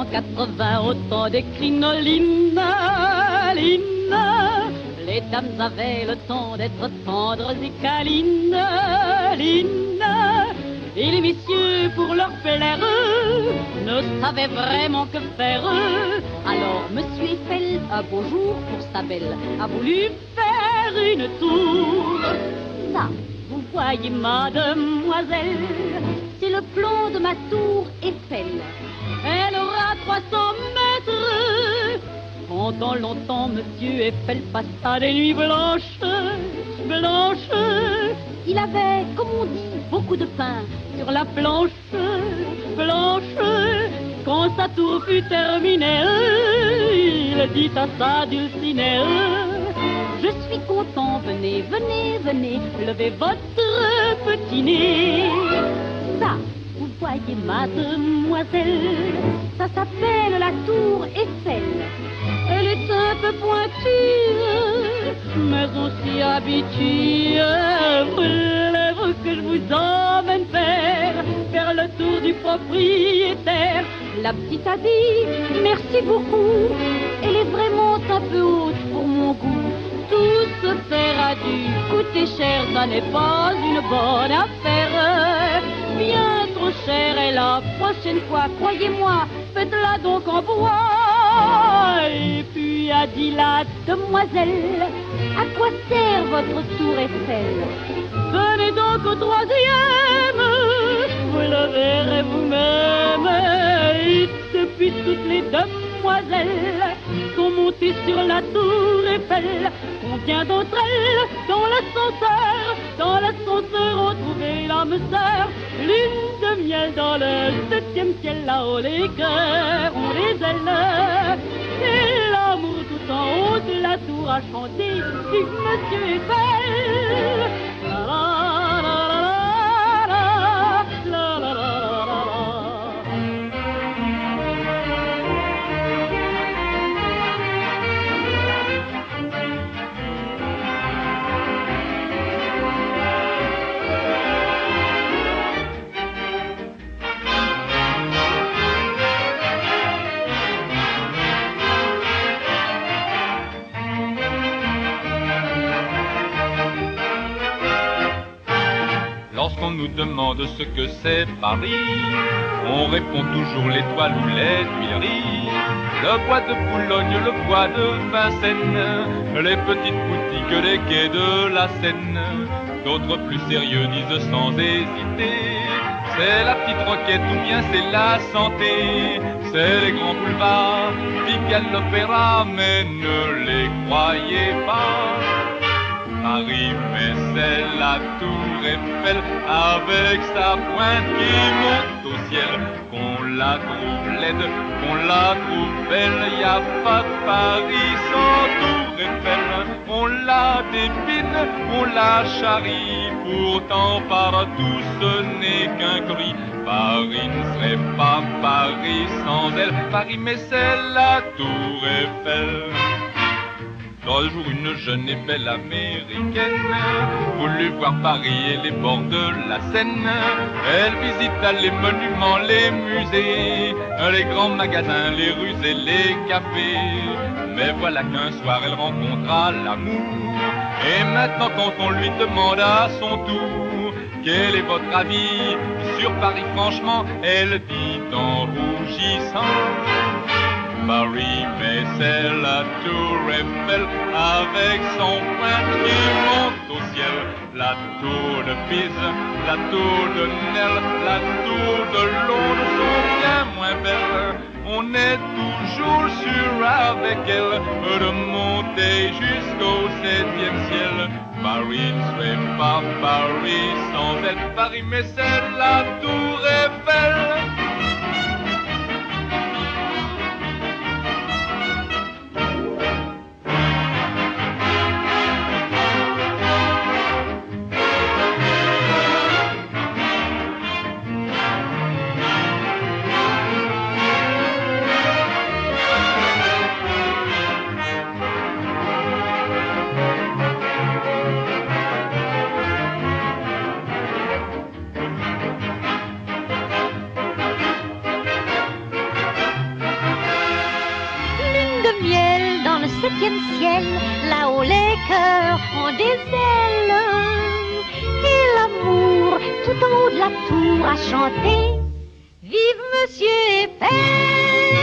1780, au temps des crinolines, les dames avaient le temps d'être tendres et câlines, et les messieurs, pour leur plaire, ne savaient vraiment que faire. Alors Monsieur Eiffel, un beau jour pour sa belle, a voulu faire une tour. Ça, vous voyez, mademoiselle, c'est le plan de ma tour Eiffel. Elle aura 300 mètres. Pendant longtemps, Monsieur Eiffel passa des nuits blanches, blanches. Il avait, comme on dit, beaucoup de pain sur la planche, blanche. Quand sa tour fut terminée, il dit à sa dulcinée: je suis content, venez, venez, venez, levez votre petit nez. Ça, vous voyez, mademoiselle, ça s'appelle la tour Eiffel. Elle est un peu pointue, mais aussi habituée. Voulez-vous que je vous emmène faire le tour du propriétaire? La petite a dit merci beaucoup, elle est vraiment un peu haute pour mon goût. Tout se faire a dû coûter cher, ça n'est pas une bonne affaire. Bien trop cher, et la prochaine fois, croyez-moi, faites-la donc en bois. Et puis a dit la demoiselle: à quoi sert votre tour Eiffel? Venez donc au troisième, vous le verrez vous-même. Et depuis, toutes les demoiselles sont montées sur la tour Eiffel. Combien d'entre elles dans l'ascenseur, ont trouvé l'âme sœur? Lune de miel dans le 7e ciel, là-haut les cœurs ont les ailes. Et l'amour tout en haut de la tour a chanté: vive Monsieur Eiffel. La, la, la, la, la, la, la, la. Lorsqu'on nous demande ce que c'est Paris, on répond toujours l'étoile ou les Tuileries, le bois de Boulogne, le bois de Vincennes, les petites boutiques, les quais de la Seine. D'autres plus sérieux disent sans hésiter: c'est la petite Roquette ou bien c'est la Santé. C'est les grands boulevards, Pigalle, l'Opéra, mais ne les croyez pas. Paris, mais c'est la tour Eiffel avec sa pointe qui monte au ciel. Qu'on la trouve laide, qu'on la trouve belle, y a pas de Paris sans tour Eiffel. On la dépine, on la charrie, pourtant partout ce n'est qu'un cri. Paris ne serait pas Paris sans elle. Paris, mais c'est la tour Eiffel. Un jour, une jeune et belle américaine voulut voir Paris et les bords de la Seine. Elle visita les monuments, les musées, les grands magasins, les rues et les cafés. Mais voilà qu'un soir, elle rencontra l'amour. Et maintenant, quand on lui demande à son tour quel est votre avis sur Paris, franchement, elle dit en rougissant: Paris, mais c'est la tour Eiffel avec son pointe qui monte au ciel. La tour de Pise, la tour de Nesle, la tour de Londres sont bien moins belles. On est toujours sûr avec elle de monter jusqu'au 7e ciel. Paris ne serait pas Paris sans elle. Paris, mais c'est la tour Eiffel. septième ciel, là-haut les cœurs ont des ailes. Et l'amour, tout en haut de la tour, a chanté. Vive Monsieur Eiffel!